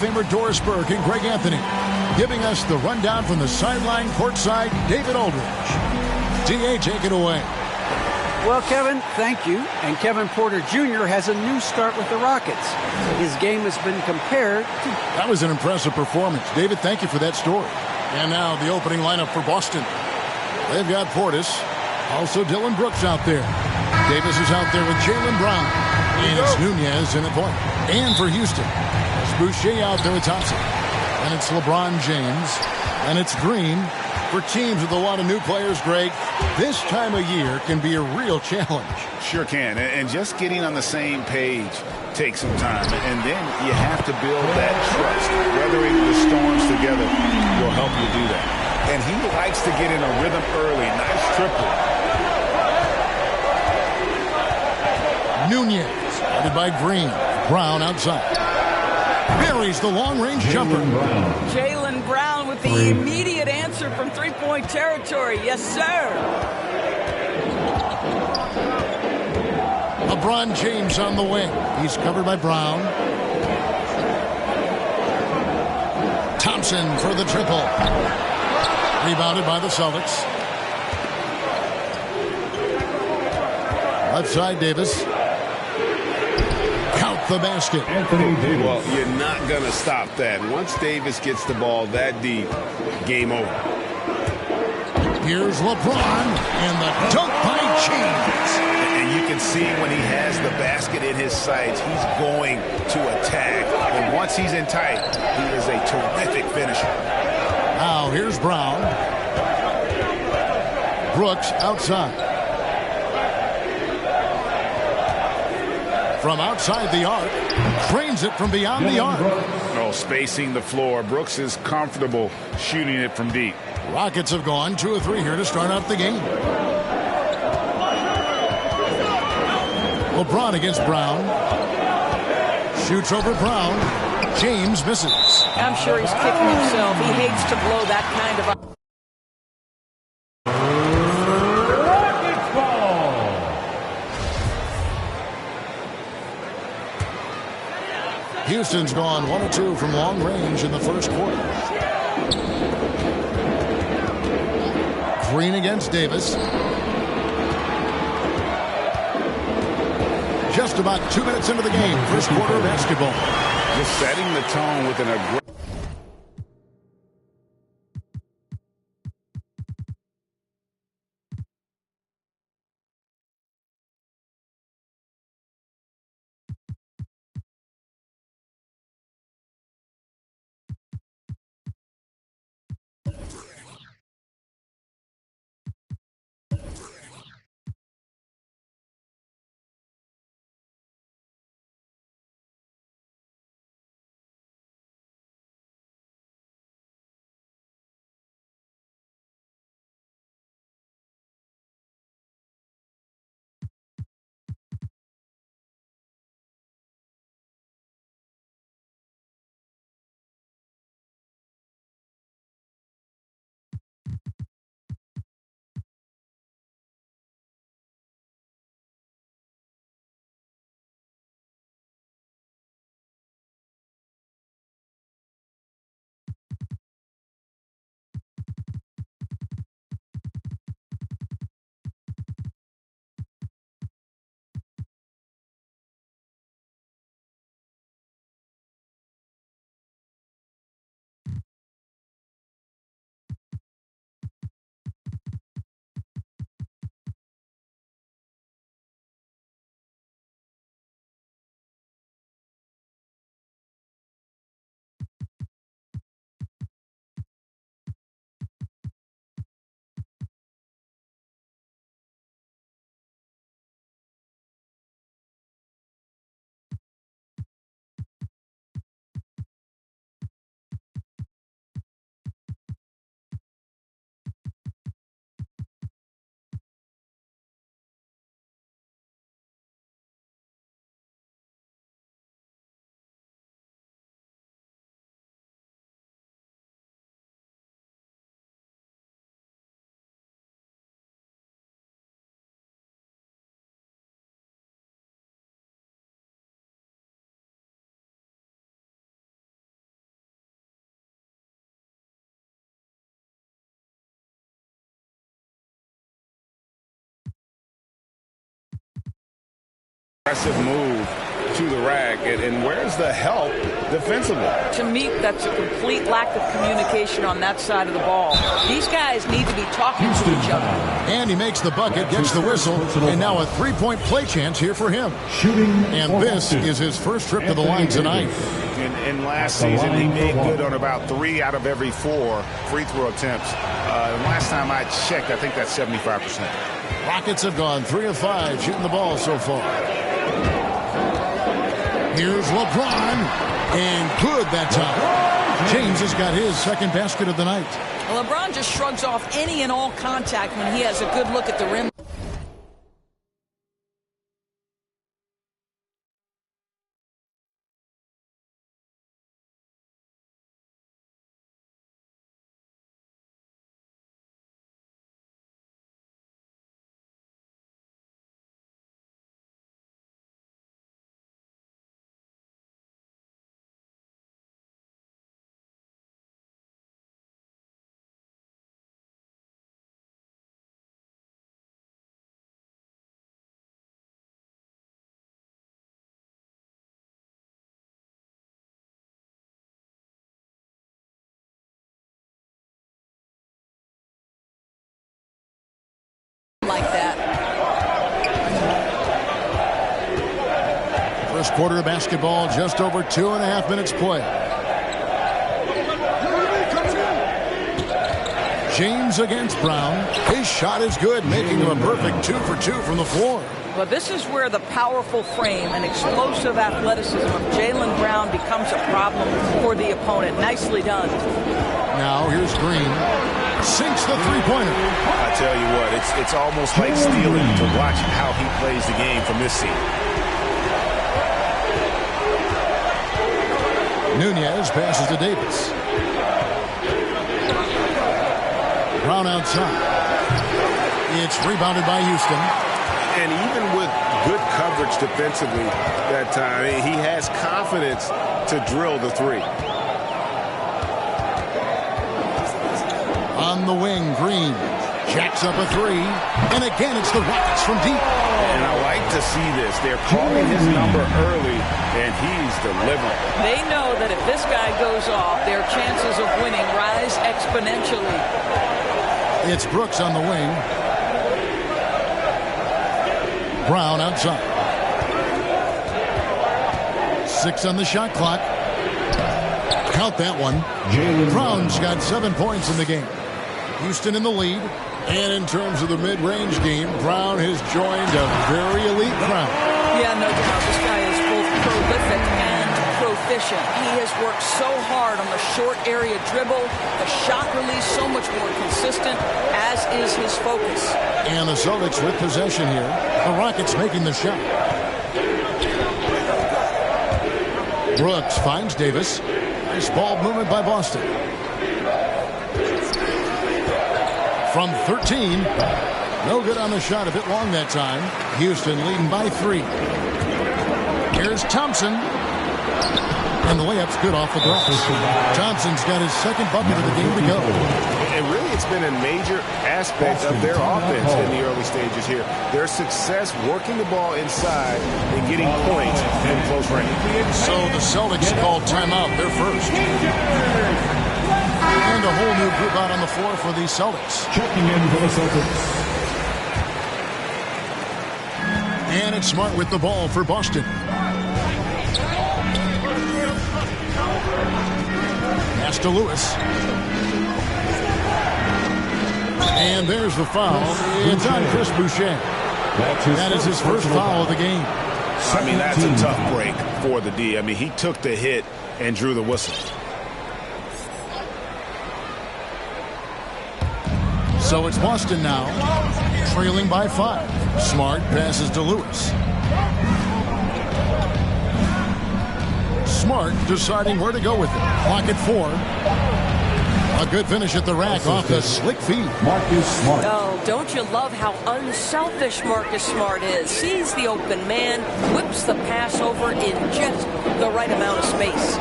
Famer Doris Burke and Greg Anthony giving us the rundown from the sideline courtside. David Aldridge. DA, take it away. Well, Kevin, thank you. And Kevin Porter Jr. has a new start with the Rockets. His game has been compared to... That was an impressive performance. David, thank you for that story. And now the opening lineup for Boston. They've got Portis. Also Dylan Brooks out there. Davis is out there with Jaylen Brown. And it's Nunez in the point. And for Houston, it's Boucher out there with Thompson. And it's LeBron James. And it's Green. For teams with a lot of new players, Greg, this time of year can be a real challenge. Sure can. And just getting on the same page takes some time. And then you have to build that trust. Weathering the storms together will help you do that. And he likes to get in a rhythm early. Nice triple. Nunez, headed by Green. Brown outside. Buries the long-range jumper. Jaylen Brown with the immediate answer from three-point territory. Yes, sir. LeBron James on the wing. He's covered by Brown. Thompson for the triple. Rebounded by the Celtics. Left side, Davis. Count the basket. Well, you're not going to stop that. Once Davis gets the ball that deep, game over. Here's LeBron and the dunk by James. And you can see when he has the basket in his sights, he's going to attack. And once he's in tight, he is a terrific finisher. Now here's Brown. Brooks outside. From outside the arc, drains it from beyond the arc. Oh, spacing the floor. Brooks is comfortable shooting it from deep. Rockets have gone 2 or 3 here to start out the game. LeBron against Brown. Shoots over Brown. James misses. I'm sure he's kicking himself. He hates to blow that kind of... Houston's gone 1 or 2 from long range in the first quarter. Green against Davis. Just about 2 minutes into the game. First quarter of basketball. Just setting the tone with an aggressive... Aggressive move to the rack, and where's the help defensively? To me, that's a complete lack of communication on that side of the ball. These guys need to be talking to each other. And he makes the bucket, gets the whistle, and now a three-point play chance here for him. And this is his first trip to the line tonight. And last season, he made good on about 3 out of every 4 free throw attempts. Last time I checked, I think that's 75%. Rockets have gone 3 of 5 shooting the ball so far. Here's LeBron, and good that time. James has got his second basket of the night. LeBron just shrugs off any and all contact when he has a good look at the rim. Like that. First quarter of basketball, just over 2.5 minutes play. James against Brown. His shot is good, making him a perfect 2 for 2 from the floor. But this is where the powerful frame and explosive athleticism of Jaylen Brown becomes a problem for the opponent. Nicely done. Now here's Green. Sinks the three-pointer. I tell you what, it's almost like stealing to watch how he plays the game from this seat. Nunez passes to Davis. Brown outside. It's rebounded by Houston. And even with good coverage defensively that time, he has confidence to drill the three. On the wing, Green jacks up a 3, and again it's the Rockets from deep. And I like to see this. They're calling his number early, and he's delivering. They know that if this guy goes off, their chances of winning rise exponentially. It's Brooks on the wing. Brown outside. 6 on the shot clock. Count that one. Brown's got 7 points in the game. Houston in the lead. And in terms of the mid-range game, Brown has joined a very elite crowd. Yeah, no doubt. This guy is both prolific and proficient. He has worked so hard on the short area dribble, the shot release so much more consistent, as is his focus. And the Celtics with possession here. The Rockets making the shot. Brooks finds Davis. Nice ball movement by Boston. From 13. No good on the shot. A bit long that time. Houston leading by 3. Here's Thompson. And the layup's good off the glass. Thompson's got his second bucket of the game to go. And really, it's been a major aspect of their offense in the early stages here. Their success working the ball inside and getting points in close range. So the Celtics called timeout. They're first. And a whole new group out on the floor for the Celtics. Checking in for the Celtics. And it's Smart with the ball for Boston. Pass to Lewis. And there's the foul. It's on Chris Boucher. That is his first foul of the game. I mean, that's a tough break for the D. I mean, he took the hit and drew the whistle. So it's Boston now, trailing by 5. Smart passes to Lewis. Smart deciding where to go with it. Clock at 4. A good finish at the rack off the slick feed. Marcus Smart. Oh, don't you love how unselfish Marcus Smart is? Sees the open man, whips the pass over in just the right amount of space.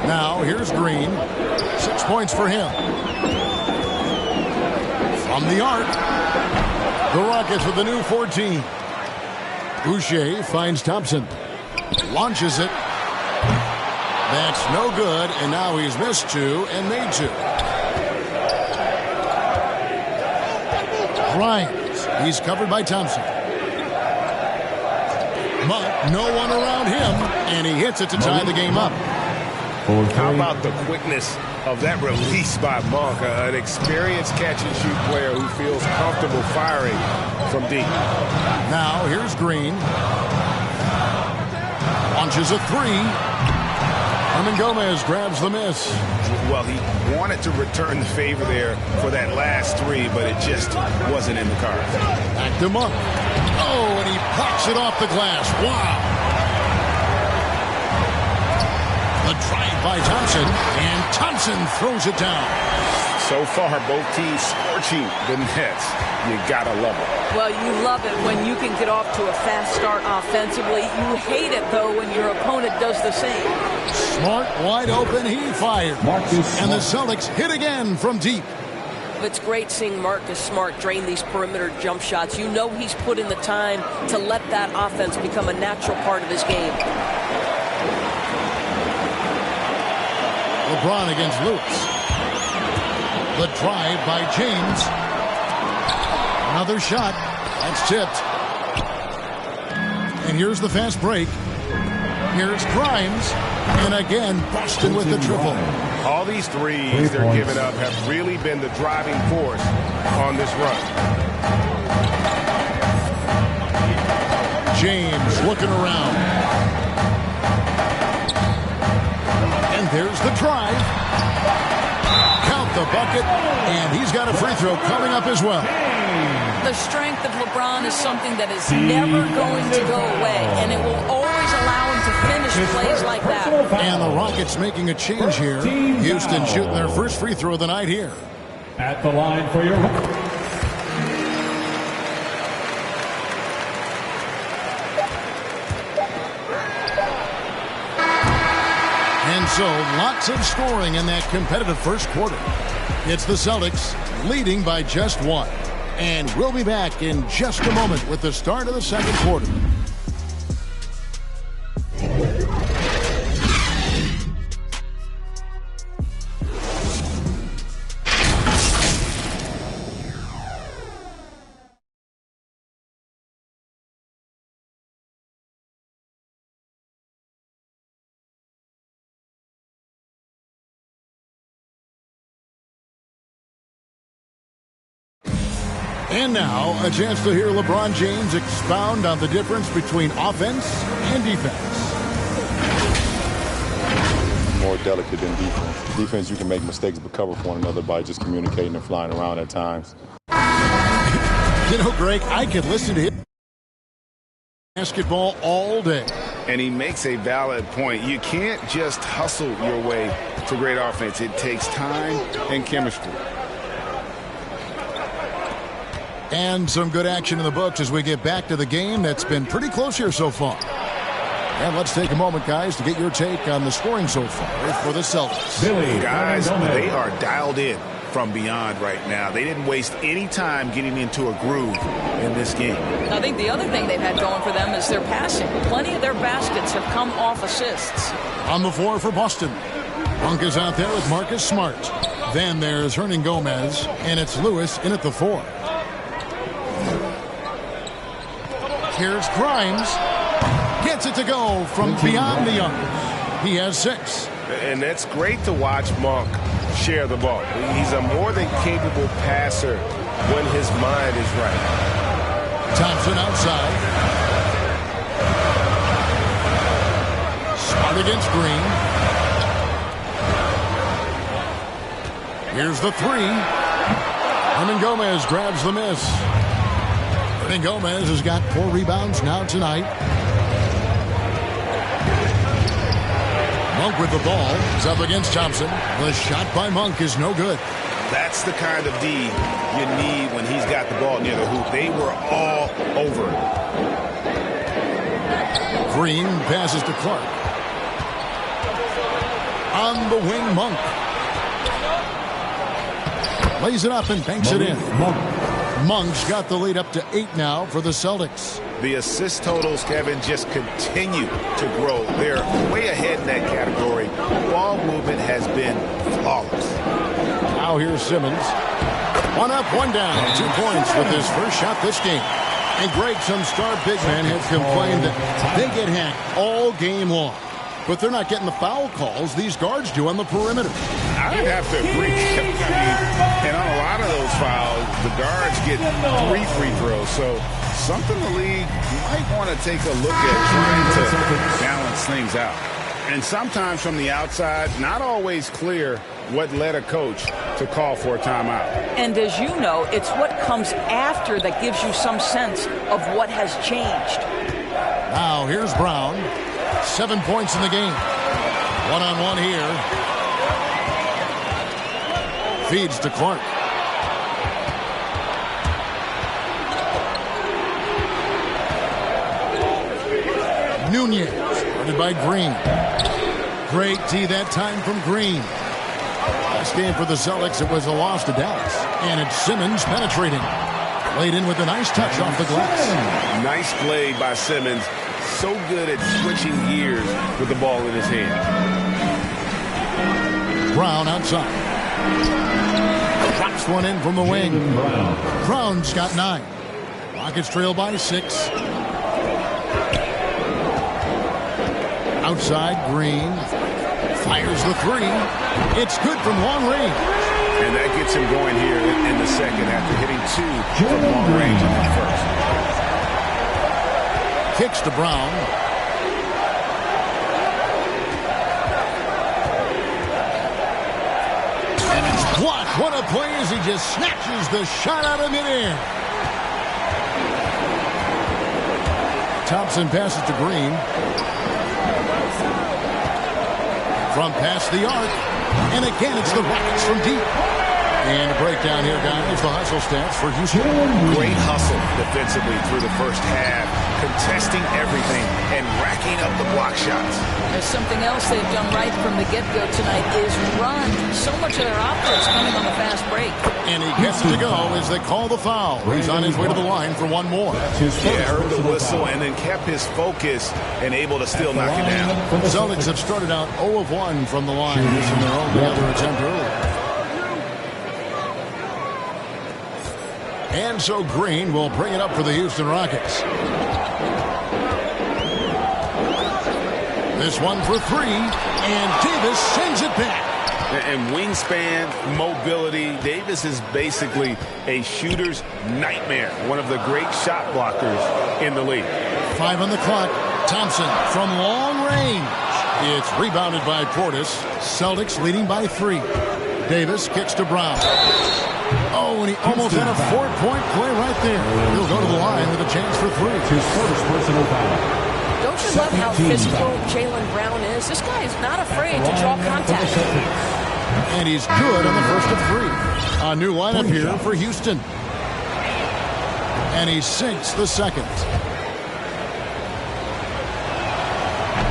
Now here's Green. 6 points for him. From the arc, the Rockets with the new 14. Boucher finds Thompson. Launches it. That's no good, and now he's missed two and made two. Grimes. He's covered by Thompson. Monk, no one around him, and he hits it to tie the game up. How about the quickness of that release by Monk, an experienced catch-and-shoot player who feels comfortable firing from deep. Now here's Green. Launches a three. Hernangomez grabs the miss. Well, he wanted to return the favor there for that last three, but it just wasn't in the cards. Back to Monk. Oh, and he pops it off the glass. Wow. The drive by Thompson, and Thompson throws it down. So far, both teams scorching the nets. You gotta love it. Well, you love it when you can get off to a fast start offensively. You hate it, though, when your opponent does the same. Smart, wide open, he fired. And the Celtics hit again from deep. It's great seeing Marcus Smart drain these perimeter jump shots. You know he's put in the time to let that offense become a natural part of his game. LeBron against Lewis. The drive by James. Another shot. That's tipped. And here's the fast break. Here's Grimes. And again, Boston with the triple. All these threes they're giving up have really been the driving force on this run. James looking around. And there's the drive. Count the bucket. And he's got a free throw coming up as well. The strength of LeBron is something that is never going to go away, and it will always allow him to finish plays like that. And the Rockets making a change here. Houston shooting their first free throw of the night here. At the line for your... And so, lots of scoring in that competitive first quarter. It's the Celtics leading by just one. And we'll be back in just a moment with the start of the second quarter. And now, a chance to hear LeBron James expound on the difference between offense and defense. More delicate than defense. Defense, you can make mistakes but cover for one another by just communicating and flying around at times. You know, Greg, I could listen to him basketball all day. And he makes a valid point. You can't just hustle your way to great offense. It takes time and chemistry. And some good action in the books as we get back to the game that's been pretty close here so far. And let's take a moment, guys, to get your take on the scoring so far for the Celtics. Guys, they are dialed in from beyond right now. They didn't waste any time getting into a groove in this game. I think the other thing they've had going for them is their passing. Plenty of their baskets have come off assists. On the floor for Boston. Monk is out there with Marcus Smart. Then there's Hernangomez, and it's Lewis in at the 4. Here's Grimes. Gets it to go from beyond the arc. He has 6. And that's great to watch Monk share the ball. He's a more than capable passer when his mind is right. Thompson outside. Smart against Green. Here's the 3. Hernangomez grabs the miss. Hernangomez has got 4 rebounds now tonight. Monk with the ball. He's up against Thompson. The shot by Monk is no good. That's the kind of D you need when he's got the ball near the hoop. They were all over it. Green passes to Clark. On the wing, Monk. Lays it up and banks it in. Monk's got the lead up to 8 now for the Celtics. The assist totals, Kevin, just continue to grow. They're way ahead in that category. Ball movement has been flawless. Now here's Simmons. One up, one down. 2 points with his first shot this game. And Greg, some star big men have complained that they get hacked all game long. But they're not getting the foul calls these guards do on the perimeter. I have to agree. And on a lot of those fouls, the guards get 3 free throws. So something the league might want to take a look at trying to balance things out. And sometimes from the outside, not always clear what led a coach to call for a timeout. And as you know, it's what comes after that gives you some sense of what has changed. Now here's Brown. 7 points in the game. One-on-one here. Feeds to Clark. Nunez, guarded by Green. Great D that time from Green. Last game for the Celtics, it was a loss to Dallas. And it's Simmons penetrating. Laid in with a nice touch off the glass. Nice play by Simmons. So good at switching gears with the ball in his hand. Brown outside. Drops one in from the wing. Brown's got 9. Rockets trail by 6. Outside, Green. Fires the 3. It's good from long range. And that gets him going here in the second after hitting 2 from long range in the first. Kicks to Brown. And it's blocked. What a play as he just snatches the shot out of midair. Thompson passes to Green. From past the arc. And again, it's the Rockets from deep. And a breakdown here, guys. The hustle stats for Houston. Great hustle defensively through the first half, contesting everything and racking up the block shots. There's something else they've done right from the get-go tonight is run. So much of their offense coming on the fast break. And he gets to go as they call the foul. He's on his way to the line for one more. Yeah, heard the whistle and then kept his focus and able to still knock it down. The Celtics have started out 0 of 1 from the line. Missing their only other attempt earlier. And so Green will bring it up for the Houston Rockets. This one for 3, and Davis sends it back. And wingspan, mobility, Davis is basically a shooter's nightmare. One of the great shot blockers in the league. 5 on the clock. Thompson from long range. It's rebounded by Portis. Celtics leading by 3. Davis kicks to Brown. Oh, and he almost had a 4-point play right there. He'll go to the line with a chance for 3. His first personal foul. Don't you love how physical Jaylen Brown is? This guy is not afraid to draw contact. And he's good on the first of 3. A new lineup here for Houston. And he sinks the second.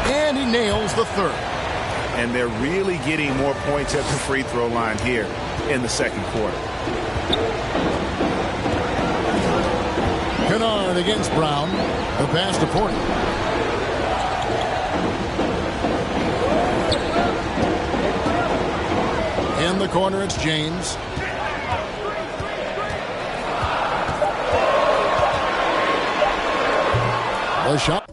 And he nails the third. And they're really getting more points at the free throw line here in the second quarter. Kennard against Brown. The pass to Porter. In the corner, it's James. The shot.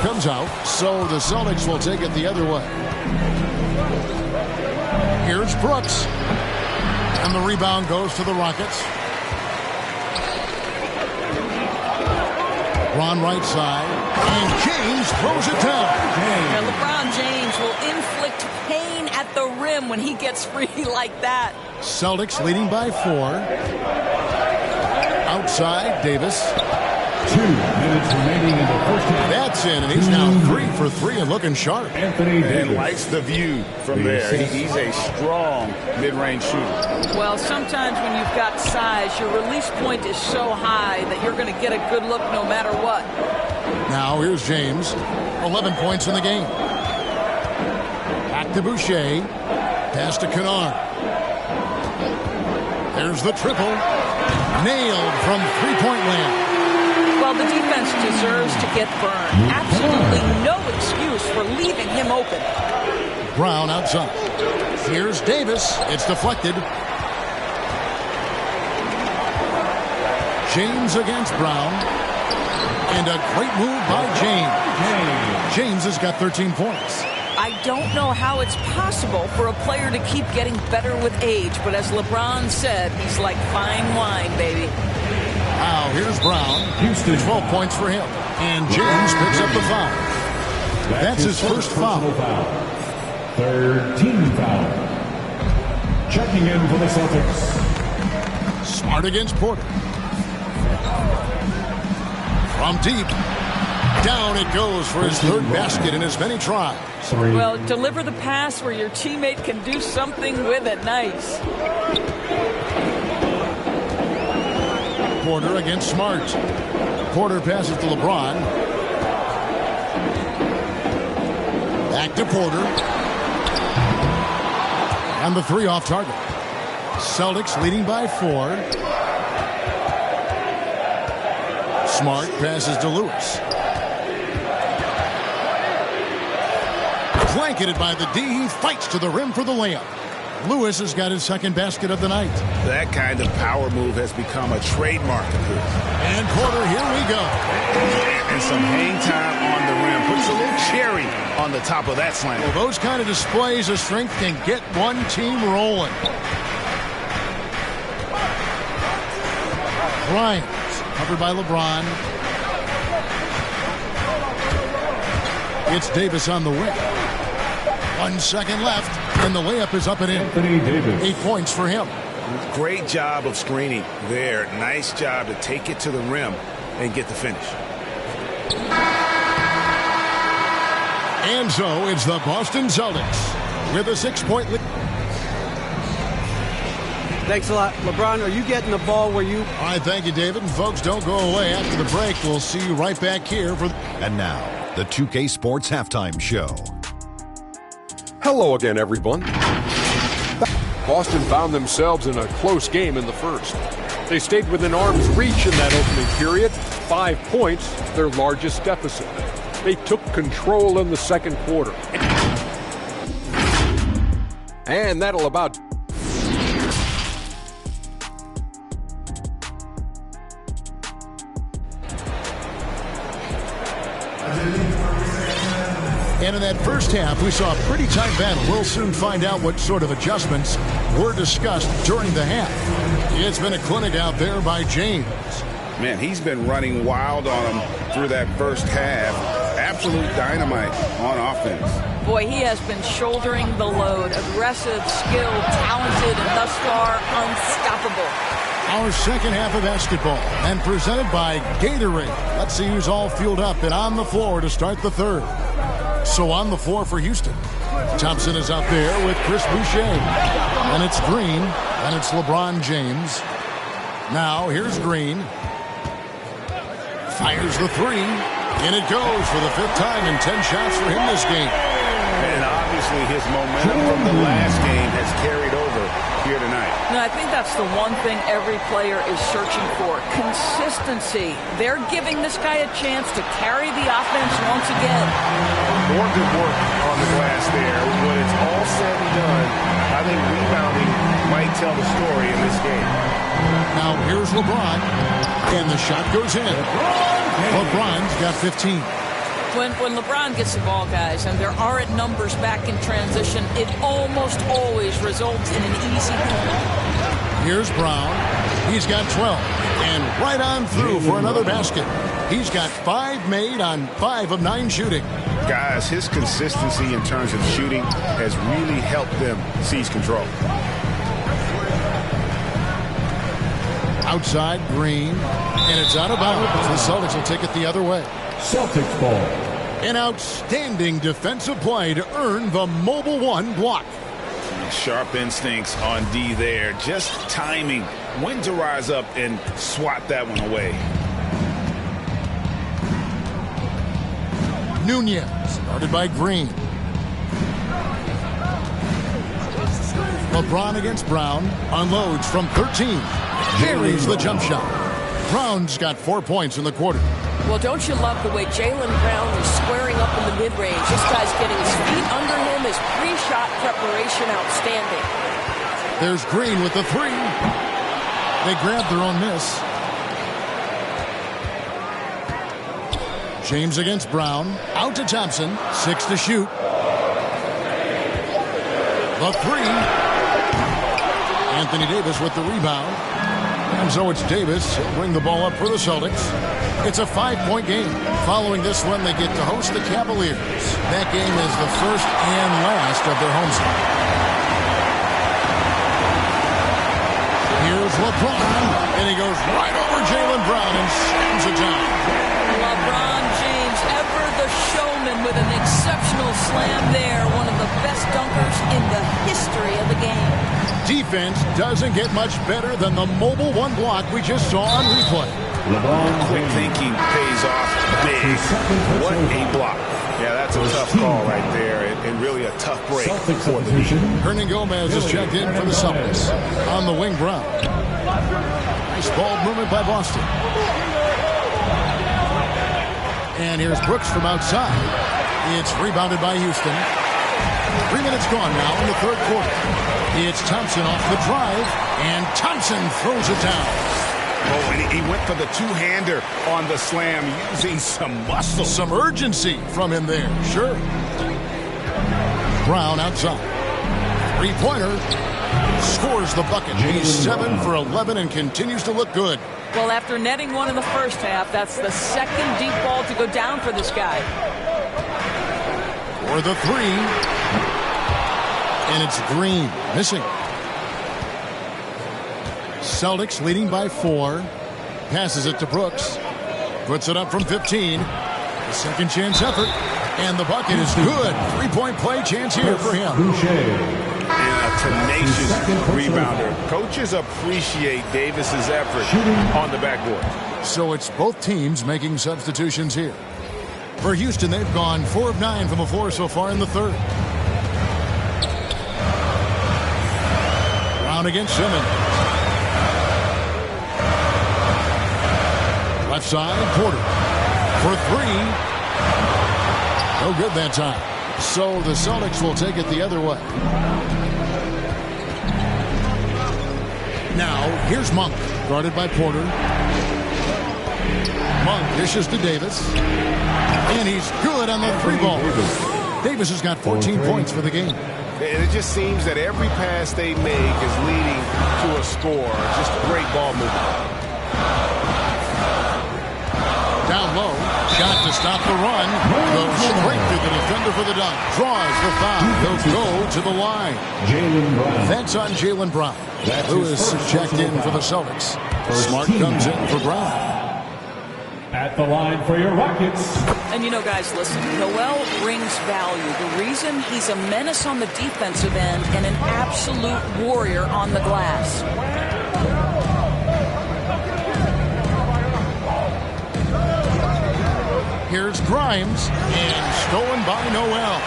comes out, so the Celtics will take it the other way. Here's Brooks. And the rebound goes to the Rockets. LeBron right side. And James throws it down. And LeBron James will inflict pain at the rim when he gets free like that. Celtics leading by 4. Outside, Davis. 2 minutes remaining in the first half. That's in, and he's now 3 for 3 and looking sharp. Anthony Davis. And likes the view from there. He's a strong mid-range shooter. Well, sometimes when you've got size, your release point is so high that you're going to get a good look no matter what. Now here's James. 11 points in the game. Back to Boucher. Pass to Kennard. There's the triple. Nailed from three-point land. Well, the defense deserves to get burned. Absolutely no excuse for leaving him open. Brown outside. Here's Davis. It's deflected. James against Brown. And a great move by James. James has got 13 points. I don't know how it's possible for a player to keep getting better with age, but as LeBron said, he's like fine wine, baby. Now here's Brown. Houston, 12 points for him. And James picks up the foul. That's his first foul. 13 foul. Checking in for the Celtics. Smart against Porter. From deep. Down it goes for his third basket in as many tries. Well, deliver the pass where your teammate can do something with it. Nice. Porter against Smart. Porter passes to LeBron. Back to Porter. And the 3 off target. Celtics leading by 4. Smart passes to Lewis. Blanketed by the D. He fights to the rim for the layup. Lewis has got his second basket of the night. That kind of power move has become a trademark of his. And Porter, here we go. And some hang time on the rim. Puts a little cherry on the top of that slam. Well, those kind of displays of strength can get one team rolling. Bryant, covered by LeBron. It's Davis on the wing. 1 second left, and the layup is up and in. Anthony Davis. 8 points for him. Great job of screening there. Nice job to take it to the rim and get the finish. And so it's the Boston Celtics with a 6-point lead. Thanks a lot. LeBron, are you getting the ball where you... All right, thank you, David. And folks, don't go away. After the break, we'll see you right back here for... And now, the 2K Sports Halftime Show. Hello again, everyone. Boston found themselves in a close game in the first. They stayed within arm's reach in that opening period. 5 points, their largest deficit. They took control in the second quarter. And that'll about... And in that first half, we saw a pretty tight battle. We'll soon find out what sort of adjustments were discussed during the half. It's been a clinic out there by James. Man, he's been running wild on him through that first half. Absolute dynamite on offense. Boy, he has been shouldering the load. Aggressive, skilled, talented, and thus far unstoppable. Our second half of basketball, and presented by Gatorade. Let's see who's all fueled up and on the floor to start the third. So on the floor for Houston, Thompson is out there with Chris Boucher. And it's Green, and it's LeBron James. Now here's Green. Fires the 3, and it goes for the 5th time, and 10 shots for him this game. And obviously his momentum from the last game has carried over here tonight. No, I think that's the one thing every player is searching for. Consistency. They're giving this guy a chance to carry the offense once again. More good work on the glass there. When it's all said and done, I think rebounding might tell the story in this game. Now here's LeBron, and the shot goes in. LeBron's got 15. When LeBron gets the ball, guys, and there aren't numbers back in transition, it almost always results in an easy point. Here's Brown. He's got 12. And right on through for another basket. He's got 5 made on 5 of 9 shooting. Guys, his consistency in terms of shooting has really helped them seize control. Outside, Green. And it's out of bounds. The Celtics will take it the other way. Celtics ball. An outstanding defensive play to earn the Mobile One block. Sharp instincts on D there. Just timing when to rise up and swat that one away. Nunez, guarded by Green. LeBron against Brown. Unloads from 13. Carries the jump shot. Brown's got 4 points in the quarter. Well, don't you love the way Jaylen Brown is squaring up in the mid-range? This guy's getting his feet under him. His pre-shot preparation outstanding. There's Green with the 3. They grabbed their own miss. James against Brown. Out to Thompson. 6 to shoot. The 3. Anthony Davis with the rebound. And so it's Davis. He'll bring the ball up for the Celtics. It's a 5-point game. Following this one, they get to host the Cavaliers. That game is the first and last of their homestand. Here's LeBron, and he goes right over Jaylen Brown and slams it down. LeBron James, ever the showman, with an exceptional slam there. One of the best dunkers in the history of the game. Defense doesn't get much better than the Mobile One block we just saw on replay. Quick thinking pays off big. What a block. Yeah, that's a tough call right there, and really a tough break for the team. Hernan Gomez is checked in for the Celtics. On the wing, Brown. Nice ball movement by Boston. And here's Brooks from outside. It's rebounded by Houston. 3 minutes gone now in the third quarter. It's Thompson off the drive, and Thompson throws it down. Oh, and he went for the two-hander on the slam, using some muscle. Some urgency from him there, sure. Brown outside. Three-pointer. Scores the bucket. He's 7 for 11 and continues to look good. Well, after netting one in the first half, that's the second deep ball to go down for this guy. For the 3. And it's Green missing. Celtics leading by 4. Passes it to Brooks. Puts it up from 15. The second chance effort. And the bucket is good. 3-point play chance here for him. And a tenacious rebounder. Coaches appreciate Davis's effort on the backboard. So it's both teams making substitutions here. For Houston, they've gone 4 of 9 from the floor so far in the third. Brown against Simmons. Left side, Porter. For 3. No good that time. So the Celtics will take it the other way. Now, here's Monk, guarded by Porter. Monk dishes to Davis. And he's good on the 3 ball. Davis has got 14 points for the game. And it just seems that every pass they make is leading to a score. Just great ball movement. Down low. Shot to stop the run. Goes straight through the defender for the dunk. Draws the foul. He'll go to the line. That's on Jaylen Brown. Lewis checked in for the Celtics. Smart comes in for Brown. At the line for your Rockets. And you know, guys, listen, Noel brings value. The reason he's a menace on the defensive end and an absolute warrior on the glass. Here's Grimes, and stolen by Noel.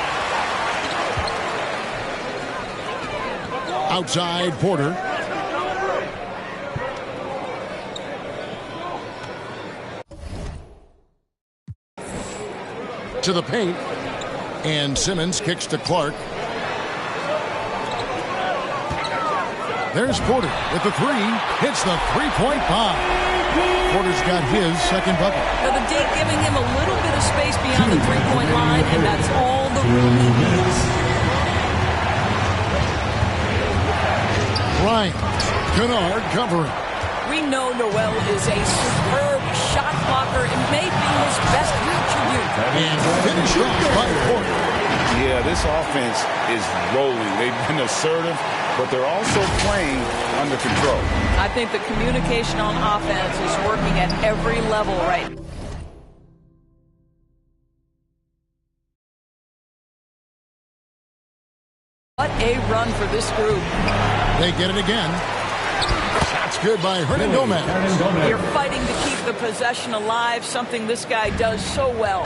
Outside, Porter. To the paint, and Simmons kicks to Clark. There's Porter with the 3, hits the 3-point bomb. Porter's got his second bucket. Now the D giving him a little bit of space beyond the three-point line, and that's all the room he needs. Bryant, Kennard covering. We know Noel is a superb shot blocker. It may be his best attribute. And finished off by Porter. Yeah, this offense is rolling. They've been assertive, but they're also playing under control. I think the communication on offense is working at every level right now. What a run for this group. They get it again. Shot's good by Hernan Gomez. You're fighting to keep the possession alive, something this guy does so well.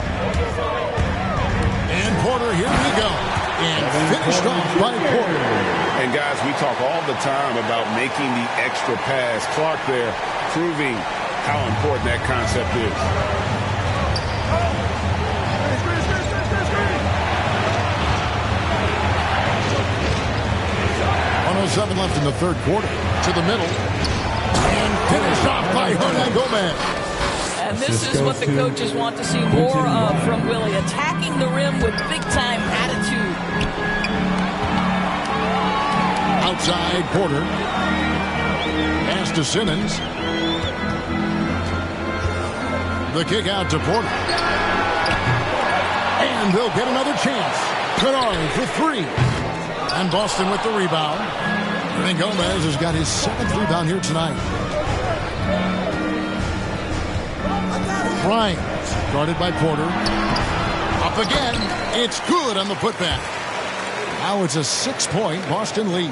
And Porter, here we go. And finished off by Porter. And guys, we talk all the time about making the extra pass. Clark there proving how important that concept is. 1:07 left in the third quarter. To the middle. And finished off by Hernan Gomez. And this is what the coaches want to see more of from Willie. Attacking the rim with big-time attitude. Outside Porter. Pass to Simmons. The kick out to Porter. And they'll get another chance. Kennard for three. And Boston with the rebound. And Gomez has got his seventh rebound here tonight. Bryant, guarded by Porter. Up again. It's good on the putback. Now it's a 6-point Boston lead.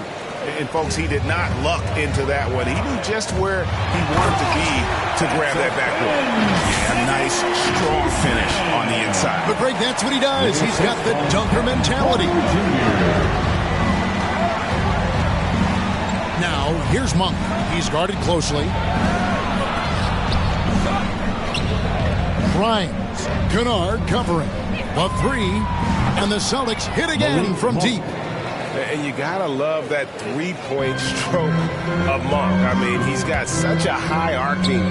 And, folks, he did not luck into that one. He knew just where he wanted to be to grab that backboard. Yeah, a nice, strong finish on the inside. But, Greg, that's what he does. He's got the dunker mentality. Now, here's Monk. He's guarded closely. Bryant, Kennard covering. The three, and the Celtics hit again from deep. And you got to love that three-point stroke of Monk. I mean, he's got such a high-arcing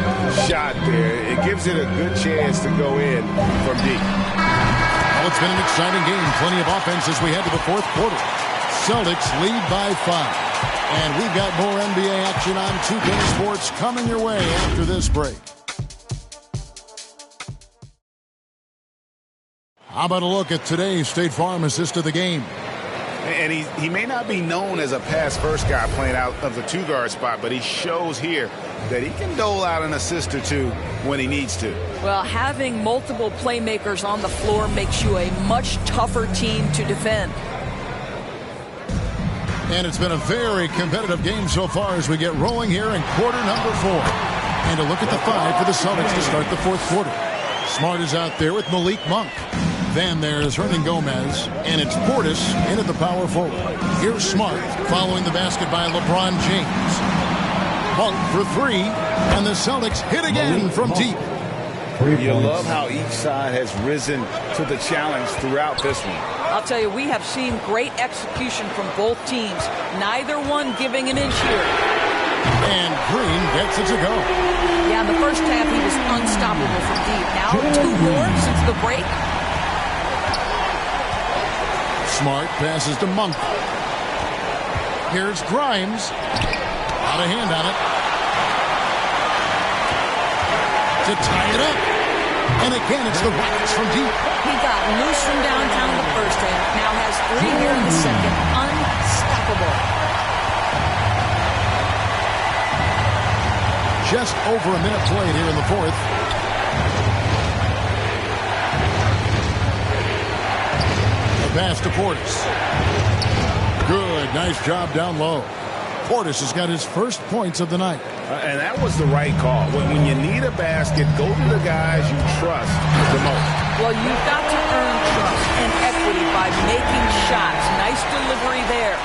shot there. It gives it a good chance to go in from deep. Well, it's been an exciting game. Plenty of offense as we head to the fourth quarter. Celtics lead by 5. And we've got more NBA action on 2K Sports coming your way after this break. How about a look at today's State Farm assist of the game? And he may not be known as a pass-first guy playing out of the two-guard spot, but he shows here that he can dole out an assist or two when he needs to. Well, having multiple playmakers on the floor makes you a much tougher team to defend. And it's been a very competitive game so far as we get rolling here in quarter number 4. And a look at the 5 for the Celtics to start the fourth quarter. Smart is out there with Malik Monk. Then there's Hernan Gomez, and it's Portis in at the power forward. Here's Smart following the basket by LeBron James. Monk for three, and the Celtics hit again from deep. You love how each side has risen to the challenge throughout this one. I'll tell you, we have seen great execution from both teams. Neither one giving an inch here. And Green gets it to go. Yeah, in the first half, he was unstoppable from deep. Now, 2 more since the break. Smart passes to Monk. Here's Grimes. Out of hand on it. To tie it up. And again, it's the Rockets from deep. He got loose from downtown in the first half. Now has 3 here in the second. Unstoppable. Just over a minute played here in the fourth. The pass to Portis. Good. Nice job down low. Portis has got his first points of the night. And that was the right call. When you need a basket, go to the guys you trust the most. Well, you've got to earn trust and equity by making shots. Nice delivery there.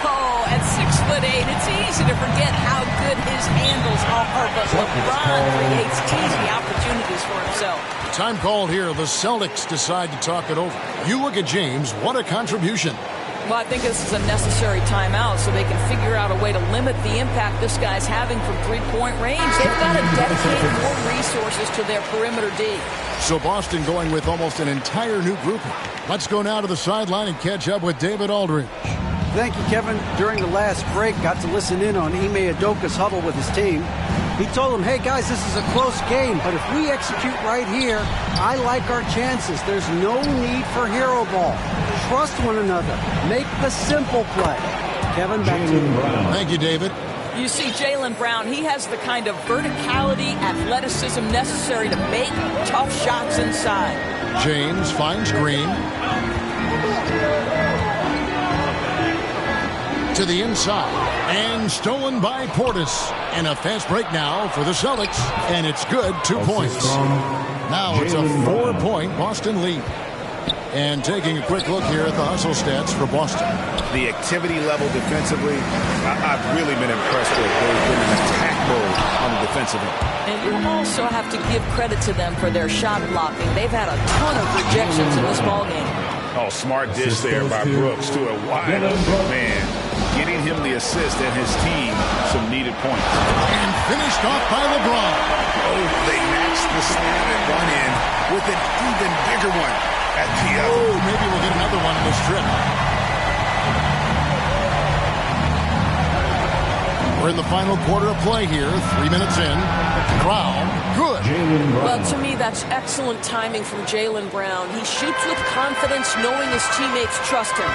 Oh, at 6'8", it's easy to forget how good his handles are, but LeBron creates easy opportunities for himself. Time called here. The Celtics decide to talk it over. You look at James. What a contribution. Well, I think this is a necessary timeout so they can figure out a way to limit the impact this guy's having from three-point range. They've got to dedicate more resources to their perimeter D. So Boston going with almost an entire new grouping. Let's go now to the sideline and catch up with David Aldridge. Thank you, Kevin. During the last break, got to listen in on Ime Udoka's huddle with his team. He told them, hey, guys, this is a close game, but if we execute right here, I like our chances. There's no need for hero ball. Trust one another. Make the simple play. Kevin, back to you. Thank you, David. You see Jaylen Brown, he has the kind of verticality, athleticism necessary to make tough shots inside. James finds Green. To the inside. And stolen by Portis. And a fast break now for the Celtics. And it's good. 2 points. Now it's a 4-point Boston lead. And taking a quick look here at the hustle stats for Boston. The activity level defensively, I've really been impressed with. They've been in attack mode on the defensive end. And you also have to give credit to them for their shot blocking. They've had a ton of rejections in this ballgame. Oh, smart dish there by Brooks to a wide open man. Getting him the assist and his team some needed points. And finished off by LeBron. Oh, they matched the slam at one end with an even bigger one at the other. Oh, maybe we'll get another one in this trip. We're in the final quarter of play here. 3 minutes in. Brown, good. Well, to me, that's excellent timing from Jaylen Brown. He shoots with confidence, knowing his teammates trust him.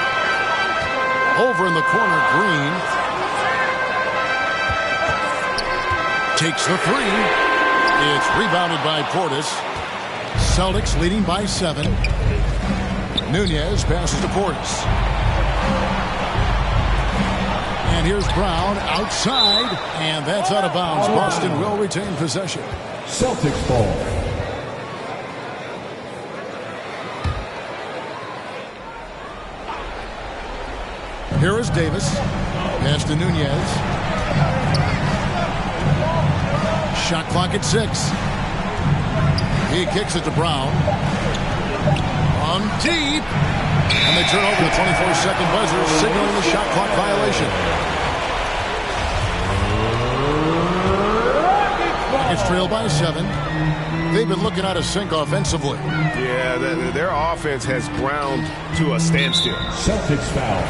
Over in the corner, Green. Takes the three. It's rebounded by Portis. Celtics leading by 7. Nunez passes to Portis. And here's Brown outside. And that's out of bounds. Boston will retain possession. Celtics ball. Here is Davis. Pass to Nunez. Shot clock at 6. He kicks it to Brown. On deep. And they turn over the 24-second buzzer, signaling the shot clock violation. Rockets trail by 7. They've been looking out of sync offensively. Yeah, their offense has ground to a standstill. Celtics foul.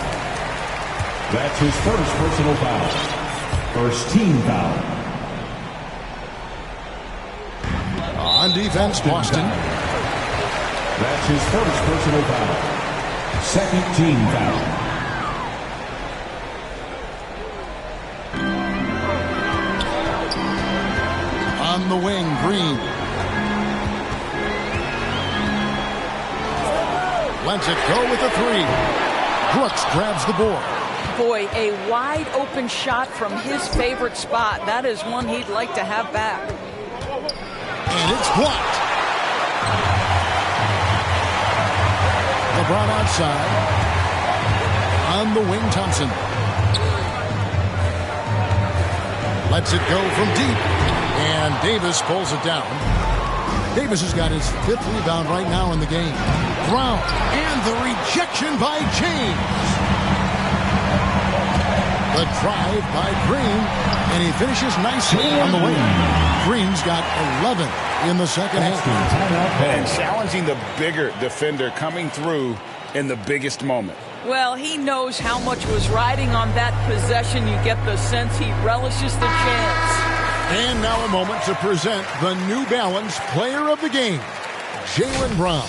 That's his first personal foul. First team foul. On defense, Boston. That's his first personal foul. Second team foul. On the wing, Green. Lets it go with the 3. Brooks grabs the board. Boy, a wide open shot from his favorite spot. That is one he'd like to have back. And it's blocked. LeBron outside. On the wing, Thompson. Lets it go from deep. And Davis pulls it down. Davis has got his 5th rebound right now in the game. Brown. And the rejection by James. The drive by Green, and he finishes nicely on the wing. Green's got 11 in the second half. And challenging the bigger defender coming through in the biggest moment. Well, he knows how much was riding on that possession. You get the sense he relishes the chance. And now a moment to present the New Balance Player of the Game, Jaylen Brown.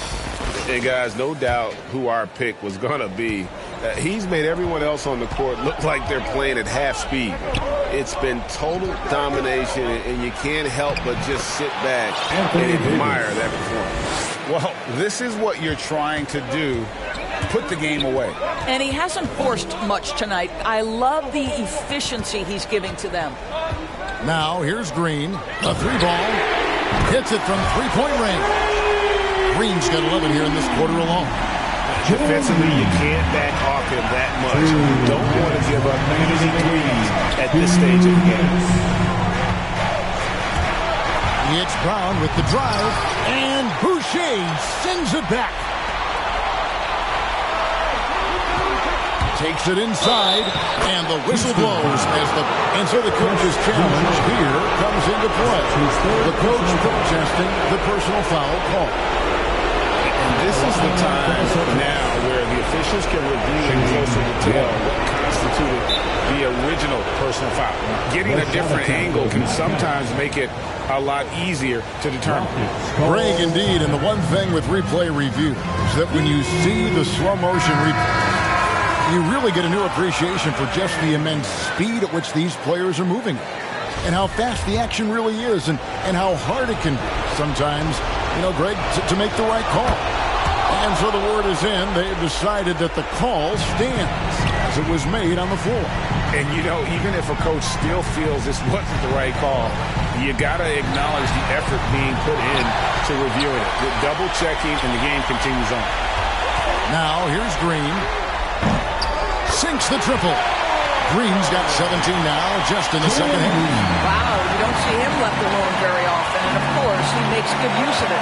And guys, no doubt who our pick was going to be. He's made everyone else on the court look like they're playing at half speed. It's been total domination, and you can't help but just sit back and admire that performance. Well, this is what you're trying to do. Put the game away. And he hasn't forced much tonight. I love the efficiency he's giving to them. Now, here's Green. A 3-ball. Hits it from 3-point range. Green's got 11 here in this quarter alone. Defensively, you can't back off him that much. You don't want to give up easy threes at this stage of the game. It's Brown with the drive, and Boucher sends it back. Takes it inside, and the whistle blows and so the coach's challenge here comes into play. The coach protesting the personal foul call. And this is the time now where the officials can review in closer detail what constituted the original personal foul. Getting a different angle can sometimes make it a lot easier to determine. Greg, indeed, and the one thing with replay review is that when you see the slow motion replay, you really get a new appreciation for just the immense speed at which these players are moving and how fast the action really is and how hard it can be sometimes, Greg, to make the right call. And so the word is in. They've decided that the call stands as it was made on the floor. And, even if a coach still feels this wasn't the right call, you got to acknowledge the effort being put in to reviewing it. With double-checking, and the game continues on. Now, here's Green. Sinks the triple. Green's got 17 now, just in the second half. Wow, you don't see him left alone very often, and of course, he makes good use of it.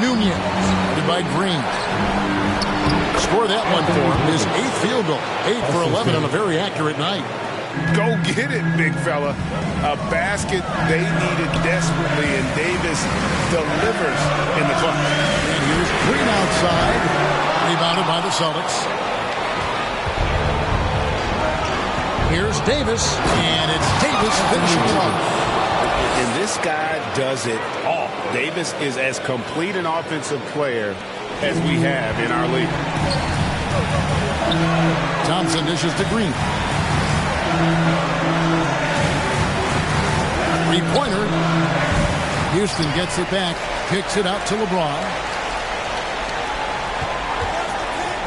Nunez, by Green. Score that one for him. His 8th field goal. 8 for 11 on a very accurate night. Go get it, big fella. A basket they needed desperately, and Davis delivers in the clutch. And here's Green outside. Rebounded by the Celtics. Here's Davis, and it's Davis finishing off. And this guy does it all. Davis is as complete an offensive player as we have in our league. Thompson dishes to Green. Three-pointer. Houston gets it back. Kicks it out to LeBron.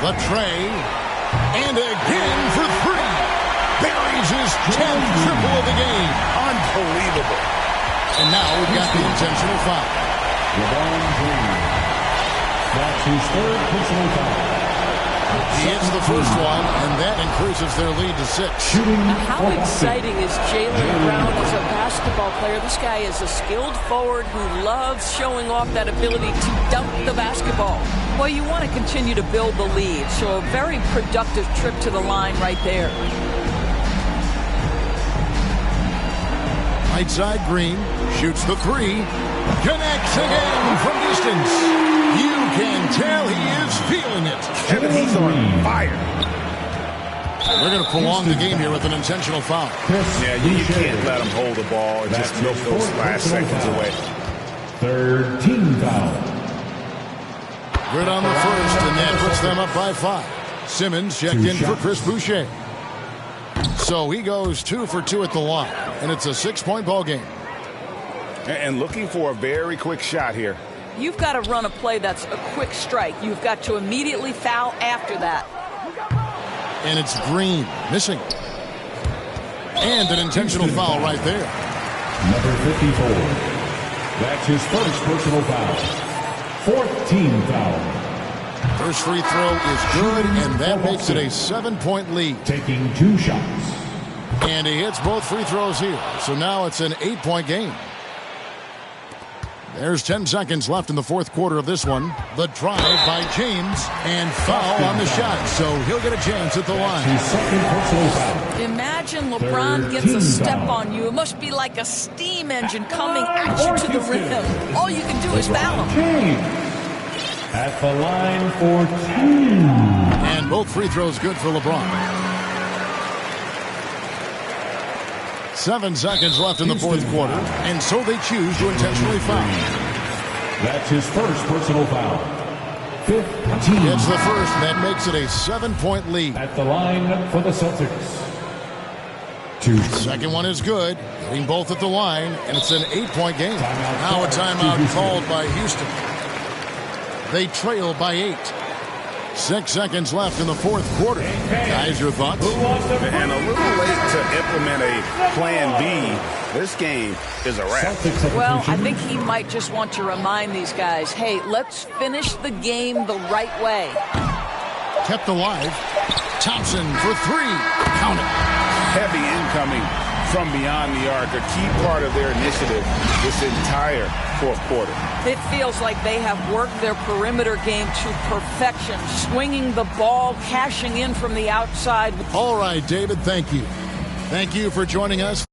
The tray. And again for 3. Buries his 10th triple of the game. Unbelievable. And now we've got the intentional foul. LeBron James. That's his 3rd personal foul. He hits the first one, and that increases their lead to 6. How exciting is Jaylen Brown as a basketball player? This guy is a skilled forward who loves showing off that ability to dunk the basketball. Well, you want to continue to build the lead, so a very productive trip to the line right there. Right side, Green shoots the 3. Connects again from distance. You can tell he is feeling it. Kevin, he's on fire. We're going to prolong the game here with an intentional foul. Yeah, you can't let him hold the ball and just milk those last seconds away. 3rd team foul. Good on the first, and that puts them up by 5. Simmons checked in for Chris Boucher. So he goes 2 for 2 at the line, and it's a 6-point ball game. And looking for a very quick shot here. You've got to run a play that's a quick strike. You've got to immediately foul after that. And it's Green missing. And an intentional foul right there. Number 54. That's his 1st personal foul. 4th team foul. First free throw is good, and that makes it a 7-point lead. Taking 2 shots. And he hits both free throws here. So now it's an 8-point game. There's 10 seconds left in the 4th quarter of this one. The drive by James, and foul on the shot, so he'll get a chance at the line. Imagine LeBron gets a step on you. It must be like a steam engine coming at you to the rim. All you can do is foul him. At the line for 2. And both free throws good for LeBron. 7 seconds left in the 4th quarter, and so they choose to intentionally foul. That's his 1st personal foul. 15. It's the first, and that makes it a 7-point lead. At the line for the Celtics. 2. Second one is good, hitting both at the line, and it's an 8-point game. Now a timeout called by Houston. They trail by 8. 6 seconds left in the 4th quarter. Guys, your thoughts? And a little late to implement a plan B. This game is a wrap. Well, I think he might just want to remind these guys, hey, let's finish the game the right way. Kept alive. Thompson for 3. Count it. Heavy incoming from beyond the arc, a key part of their initiative this entire fourth quarter. It feels like they have worked their perimeter game to perfection, swinging the ball, cashing in from the outside. All right, David, thank you. Thank you for joining us.